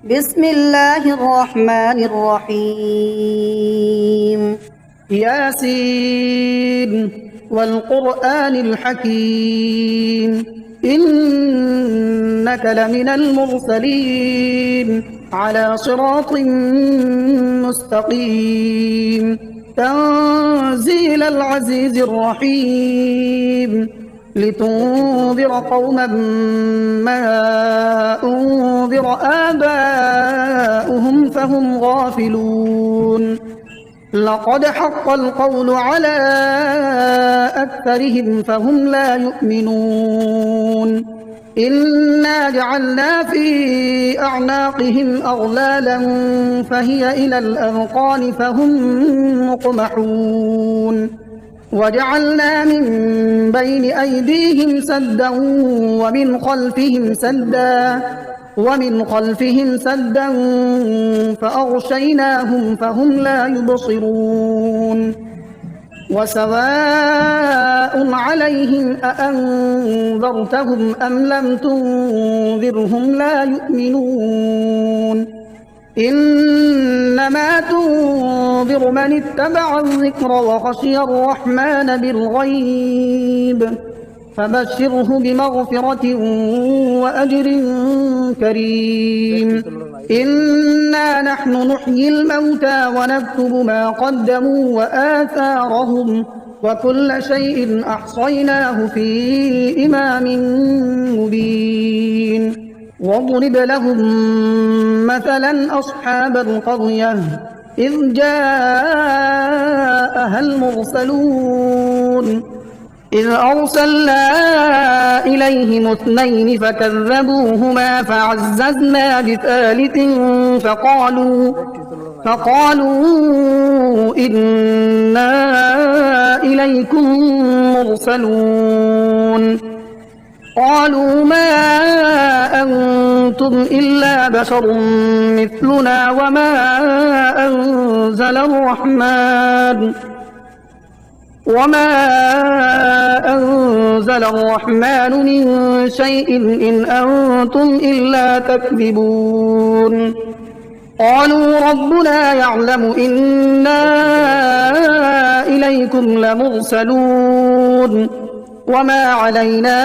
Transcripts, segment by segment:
بسم الله الرحمن الرحيم. ياسين والقرآن الحكيم إنك لمن المرسلين على صراط مستقيم تنزيل العزيز الرحيم لتنذر قوما ما أنذر آباؤهم فهم غافلون لقد حق القول على أكثرهم فهم لا يؤمنون إنا جعلنا في أعناقهم أغلالا فهي إلى الأذقان فهم مقمحون وجعلنا من بين أيديهم سدا ومن خلفهم سدا فأغشيناهم فهم لا يبصرون وسواء عليهم أأنذرتهم أم لم تنذرهم لا يؤمنون إنما تنذر من اتبع الذكر وخشي الرحمن بالغيب فبشره بمغفرة وأجر كريم إنا نحن نحيي الموتى ونكتب ما قدموا وآثارهم وكل شيء أحصيناه في إمام مبين واضرب لهم مثلا أصحاب القرية إذ جاءها المرسلون إذ أرسلنا إليهم اثنين فكذبوهما فعززنا بثالث فقالوا إنا إليكم مرسلون قالوا ما أنتم إلا بشر مثلنا وما أنزل الرحمن من شيء إن أنتم إلا تكذبون قالوا ربنا يعلم إنا إليكم لمرسلون وما علينا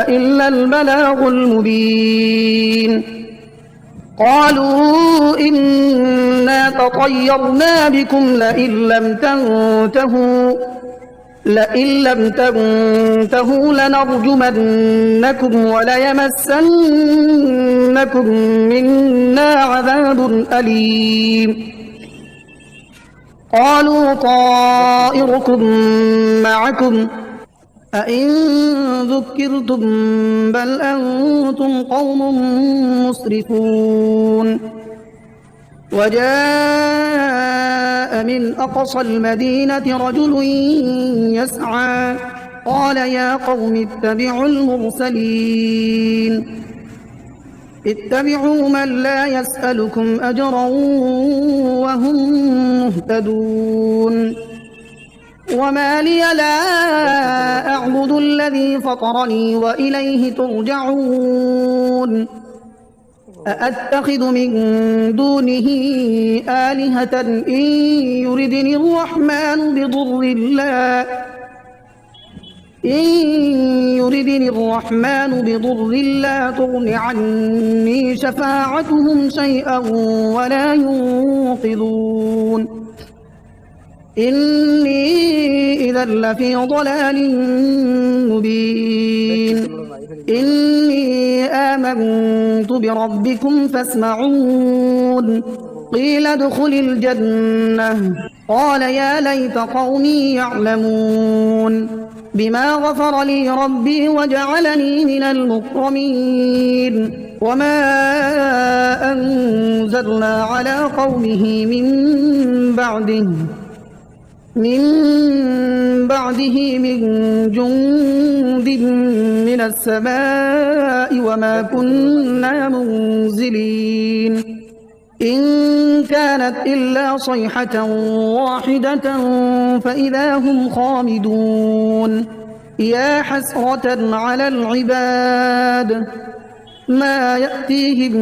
إلا البلاغ المبين قالوا إنا تطيرنا بكم لئن لم تنتهوا لنرجمنكم وليمسنكم منا عذاب أليم قالوا طائركم معكم أئن ذكرتم بل أنتم قوم مسرفون وجاء من أقصى المدينة رجل يسعى قال يا قوم اتبعوا المرسلين اتبعوا من لا يسألكم أجرا وهم مهتدون وما لي لا أعبد الذي فطرني وإليه ترجعون أأتخذ من دونه آلهة إن يردني الرحمن بضر لا تغن عني شفاعتهم شيئا ولا ينقذون إني إذا لفي ضلال مبين إني آمنت بربكم فاسمعون قيل ادخل الجنة قال يا ليت قومي يعلمون بما غفر لي ربي وجعلني من المكرمين وما أنزلنا على قومه من بعده من جند من السماء وما كنا منزلين إن كانت إلا صيحة واحدة فإذا هم خامدون يا حسرة على العباد ما يأتيهم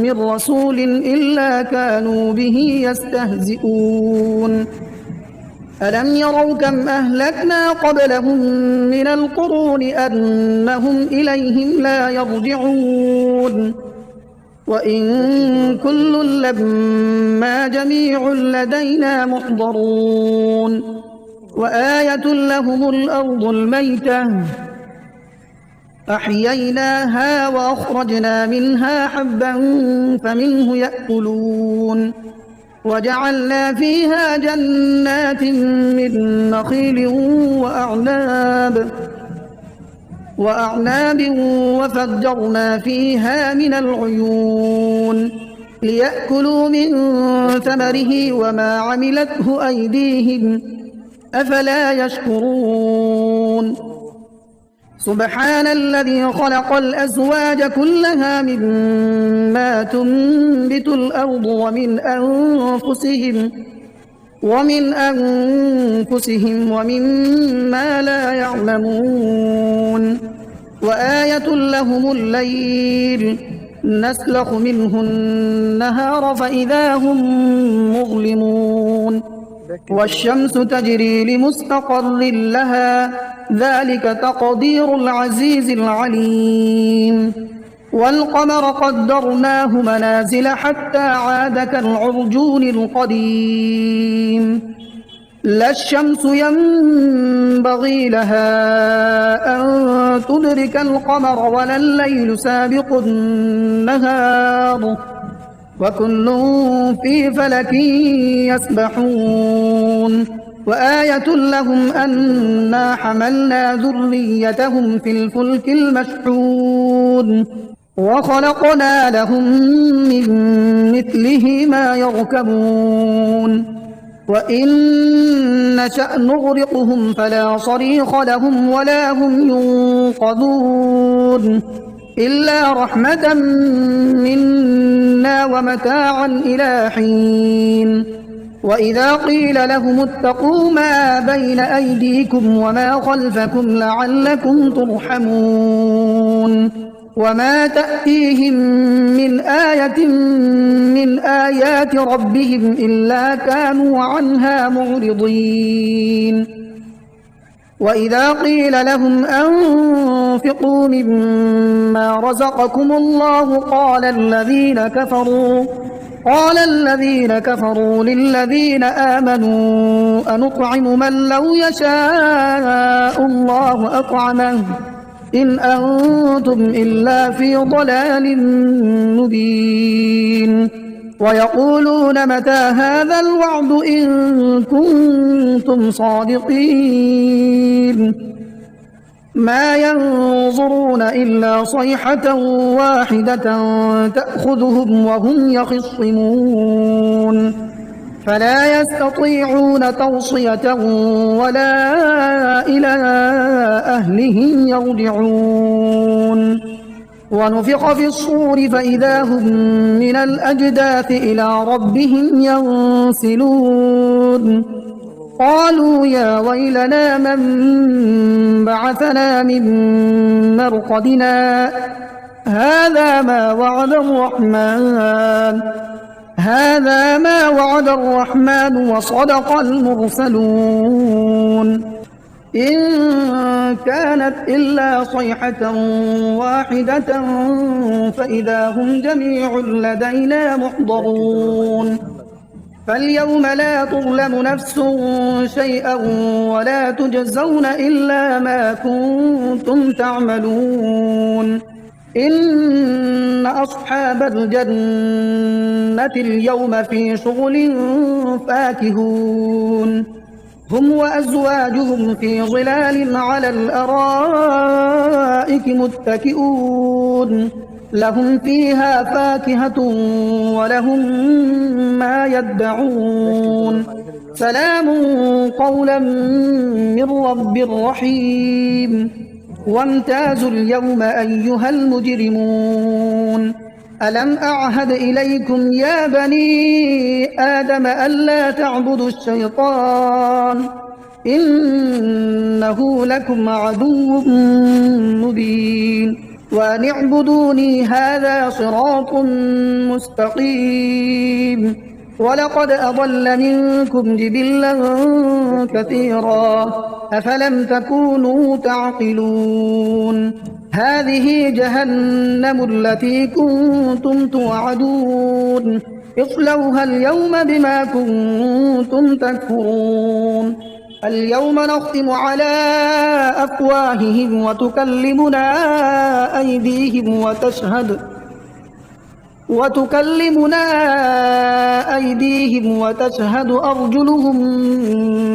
من رسول إلا كانوا به يستهزئون ألم يروا كم أهلكنا قبلهم من القرون أنهم إليهم لا يرجعون وإن كل لما جميع لدينا محضرون وآية لهم الأرض الميتة أحييناها وأخرجنا منها حبا فمنه يأكلون وجعلنا فيها جنات من نخيل وأعناب وفجرنا فيها من العيون ليأكلوا من ثمره وما عملته أيديهم أفلا يشكرون سبحان الذي خلق الأزواج كلها مما تنبت الأرض ومن أنفسهم ومما لا يعلمون وآية لهم الليل نسلخ منه النهار فإذا هم مظلمون والشمس تجري لمستقر لها ذلك تقدير العزيز العليم والقمر قدرناه منازل حتى عاد كالعرجون القديم لا الشمس ينبغي لها أن تدرك القمر ولا الليل سابق النهار وكل في فلك يسبحون وآية لهم أنا حملنا ذريتهم في الفلك المشحون وخلقنا لهم من مثله ما يركبون وإن نشأ نغرقهم فلا صريخ لهم ولا هم ينقذون إلا رحمة منا ومتاعا إلى حين وإذا قيل لهم اتقوا ما بين أيديكم وما خلفكم لعلكم ترحمون وما تأتيهم من آية من آيات ربهم إلا كانوا عنها معرضين وإذا قيل لهم أنفقوا مما رزقكم الله قال الذين كفروا للذين آمنوا أنطعم من لو يشاء الله أطعمه إن أنتم إلا في ضلال مبين ويقولون متى هذا الوعد إن كنتم صادقين ما ينظرون إلا صيحة واحدة تأخذهم وهم يخصمون فلا يستطيعون توصية ولا إلى أهلهم يرجعون ونفخ في الصور فإذا هم من الأجداث إلى ربهم ينسلون قالوا يا ويلنا من بعثنا من مرقدنا هذا ما وعد الرحمن وصدق المرسلون إن كانت إلا صيحة واحدة فإذا هم جميع لدينا محضرون فاليوم لا تظلم نفس شيئا ولا تجزون إلا ما كنتم تعملون إن أصحاب الجنة اليوم في شغل فاكهون هم وأزواجهم في ظلال على الأرائك متكئون لهم فيها فاكهة ولهم ما يدعون سلام قولا من رب رحيم وامتازوا اليوم أيها المجرمون ألم أعهد إليكم يا بني آدم ألا تعبدوا الشيطان إنه لكم عدو مبين وأن اعبدوني هذا صراط مستقيم ولقد أضل منكم جبلا كثيرا أفلم تكونوا تعقلون هذه جهنم التي كنتم توعدون اصلوها اليوم بما كنتم تكفرون اليوم نختم على أفواههم وتكلمنا أيديهم وتشهد أرجلهم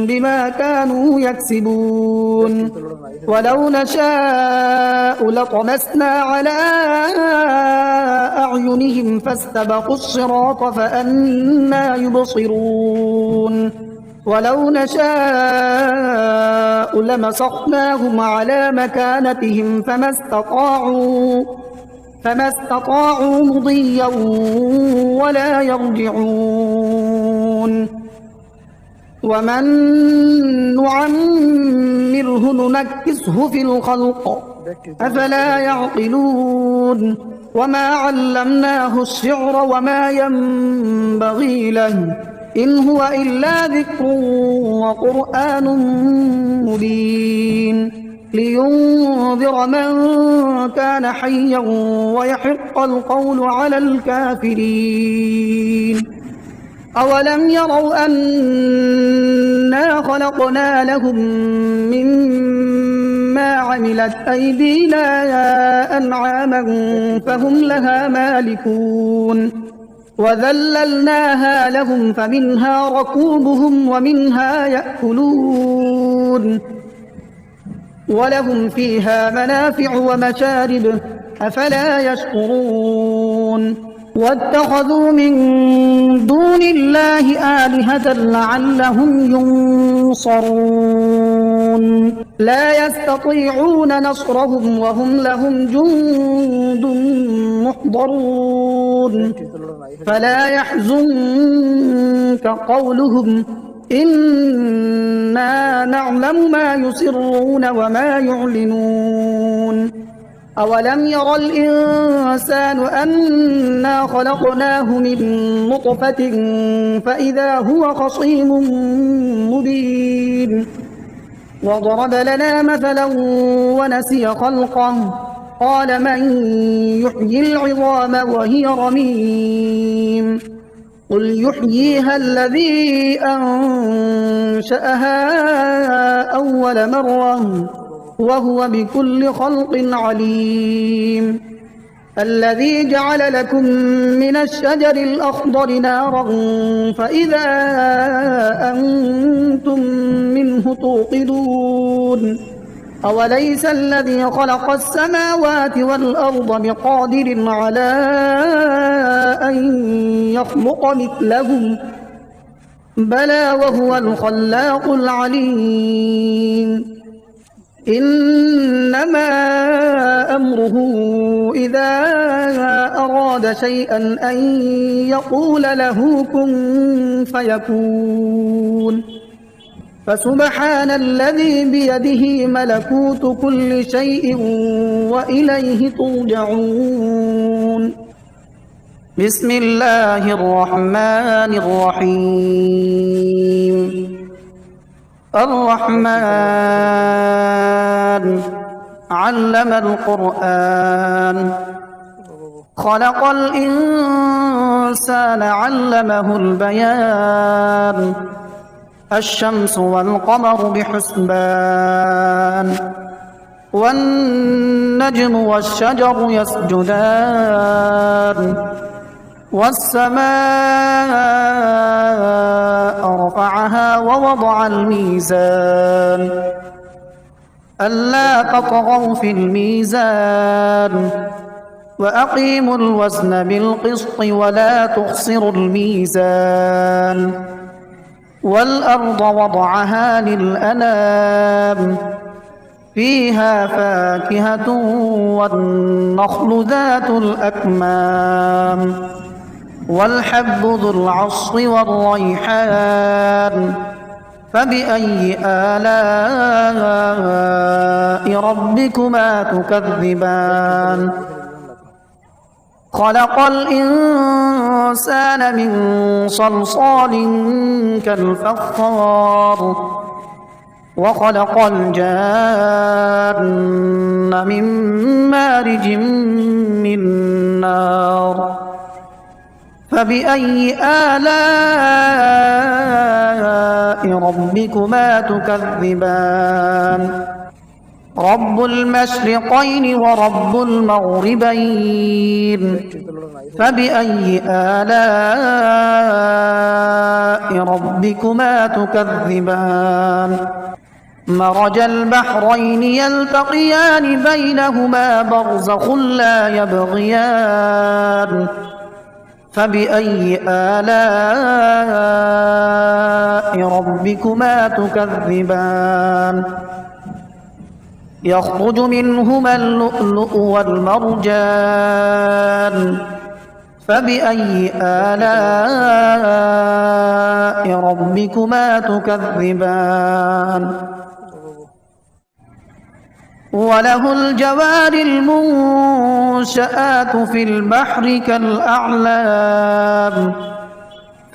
بما كانوا يكسبون ولو نشاء لطمسنا على أعينهم فاستبقوا الصراط فأنى يبصرون ولو نشاء لمسخناهم على مكانتهم فما استطاعوا مضيا ولا يرجعون ومن نعمره ننكسه في الخلق أفلا يعقلون وما علمناه الشعر وما ينبغي له إن هو إلا ذكر وقرآن مبين لينذر من كان حيا ويحق القول على الكافرين أولم يروا أنا خلقنا لهم مما عملت أيدينا أنعاما فهم لها مالكون وذللناها لهم فمنها ركوبهم ومنها يأكلون ولهم فيها منافع ومشارب أفلا يشكرون واتخذوا من دون الله آلهة لعلهم ينصرون لا يستطيعون نصرهم وهم لهم جند محضرون فلا يحزنك قولهم إنا نعلم ما يسرون وما يعلنون أولم ير الإنسان أنا خلقناه من نطفة فإذا هو خصيم مبين وضرب لنا مثلا ونسي خلقه قال من يحيي العظام وهي رميم قل يحييها الذي أنشأها أول مرة وهو بكل خلق عليم الذي جعل لكم من الشجر الأخضر نارا فإذا أنتم منه توقدون أوليس الذي خلق السماوات والأرض بقادر على أن يخلق مثلهم بلى وهو الخلاق العليم إنما أمره إذا أراد شيئا أن يقول له كن فيكون فسبحان الذي بيده ملكوت كل شيء وإليه ترجعون بسم الله الرحمن الرحيم الرحمن علم القرآن خلق الإنسان علمه البيان الشمس والقمر بحسبان والنجم والشجر يسجدان والسماء رفعها ووضع الميزان ألا تطغوا في الميزان وأقيموا الوزن بالقسط ولا تخسروا الميزان والأرض وضعها للأنام فيها فاكهة والنخل ذات الأكمام والحب ذو العصف والريحان فبأي آلاء ربكما تكذبان خلق الإنسان من صلصال كالفخار وخلق الجان من مارج من نار فبأي آلاء ربكما تكذبان رب المشرقين ورب المغربين فبأي آلاء ربكما تكذبان مرج البحرين يلتقيان بينهما برزخ لا يبغيان فبأي آلاء ربكما تكذبان يخرج منهما اللؤلؤ والمرجان فبأي آلاء ربكما تكذبان وله الجوار المنشآت في البحر كالأعلام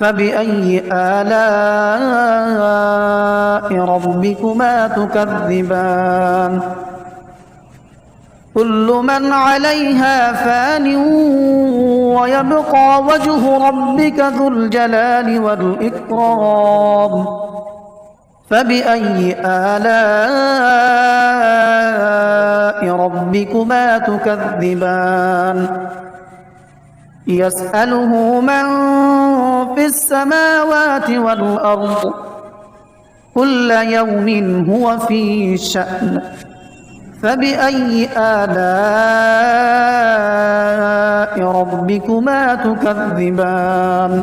فبأي آلاء ربكما تكذبان كل من عليها فان ويبقى وجه ربك ذو الجلال والإكرام فبأي آلاء ربكما تكذبان يسأله من في السماوات والأرض كل يوم هو في شأن فبأي آلاء ربكما تكذبان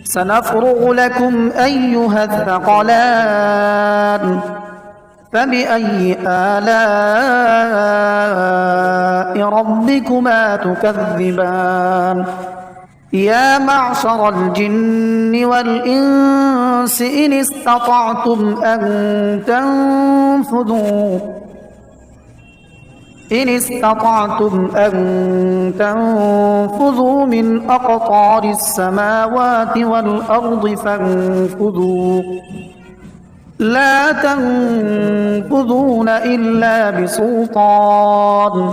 سنفرغ لكم أيها الثقلان فبأي آلاء ربكما تكذبان يا معشر الجن والإنس إن استطعتم أن تنفذوا من أقطار السماوات والأرض فانفذوا لا تنفذون إلا بسلطان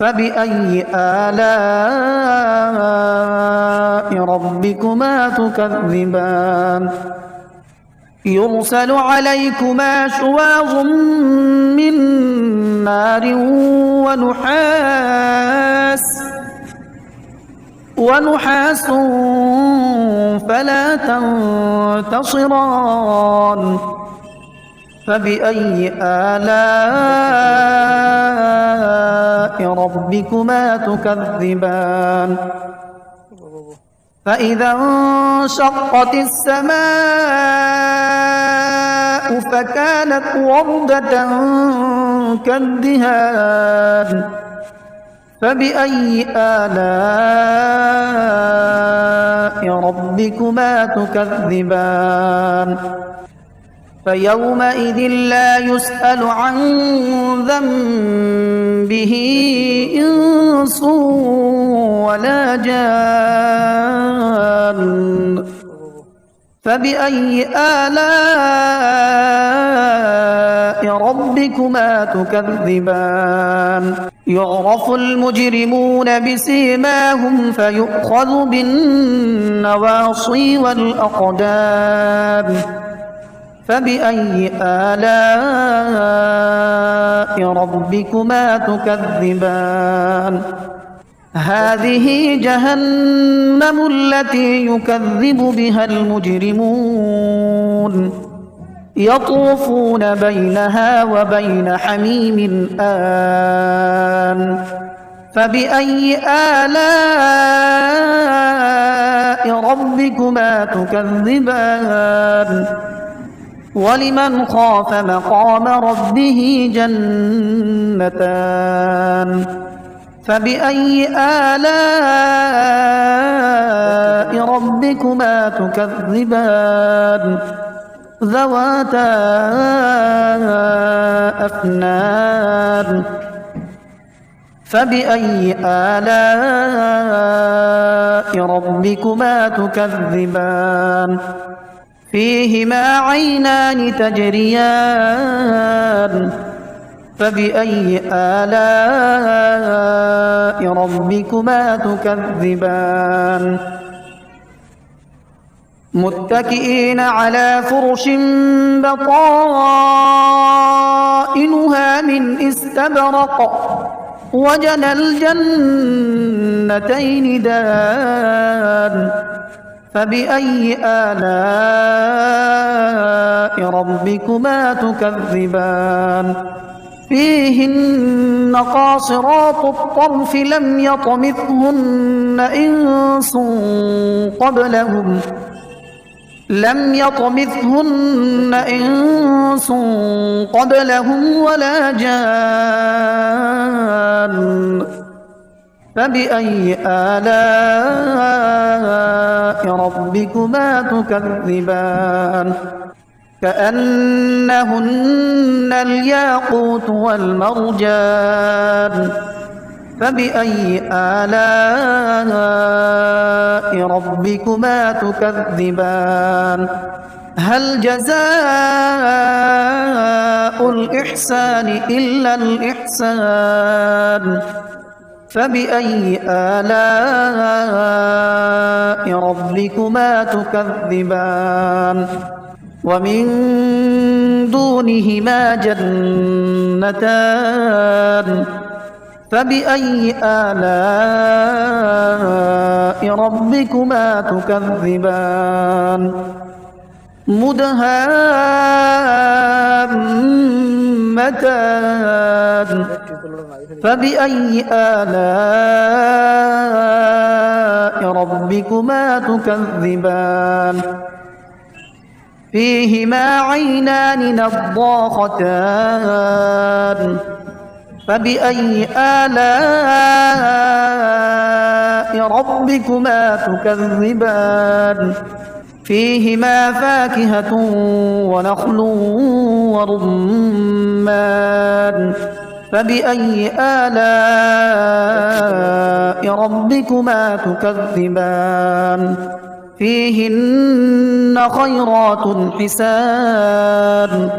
فبأي آلاء ربكما تكذبان يرسل عليكما شواظ من نار ونحاس فلا تنتصران فبأي آلاء ربكما تكذبان فإذا انشقت السماء فكانت وردة كالدهان فبأي آلاء ربكما تكذبان فيومئذ لا يسأل عن ذنبه إنس ولا جان فبأي آلاء ربكما تكذبان يعرف المجرمون بسيماهم فيؤخذ بالنواصي والأقدام فبأي آلاء ربكما تكذبان هذه جهنم التي يكذب بها المجرمون يطوفون بينها وبين حميم آن فبأي آلاء ربكما تكذبان ولمن خاف مقام ربه جنتان فبأي آلاء ربكما ربكما تكذبان ذواتا أفنان فبأي آلاء ربكما تكذبان فيهما عينان تجريان فبأي آلاء ربكما تكذبان متكئين على فرش بطائنها من استبرق وجنى الجنتين دان فبأي آلاء ربكما تكذبان فيهن قاصرات الطرف لم يطمثهن إنس قبلهم ولا جان فبأي آلاء ربكما تكذبان كأنهن الياقوت والمرجان فبأي آلاء ربكما تكذبان هل جزاء الإحسان إلا الإحسان فبأي آلاء ربكما تكذبان ومن دونهما جنتان فبأي آلاء ربكما تكذبان مدهامتان فبأي آلاء ربكما تكذبان فيهما عينان نضاختان فبأي آلاء ربكما تكذبان فيهما فاكهة ونخل ورمان فبأي آلاء ربكما تكذبان فيهن خيرات حسان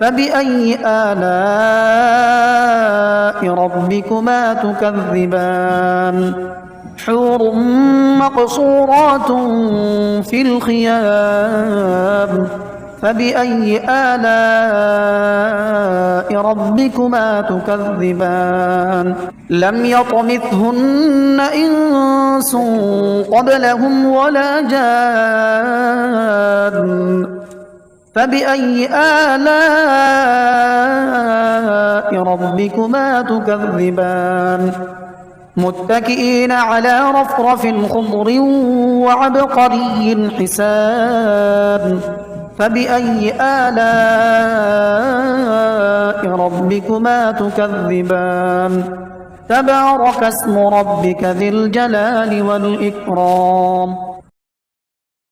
فبأي آلاء ربكما تكذبان حور مقصورات في الخيام فبأي آلاء ربكما تكذبان لم يطمثهن إنس قبلهم ولا جان فبأي آلاء ربكما تكذبان متكئين على رفرف خضر وعبقري حسان فبأي آلاء ربكما تكذبان تبارك اسم ربك ذي الجلال والإكرام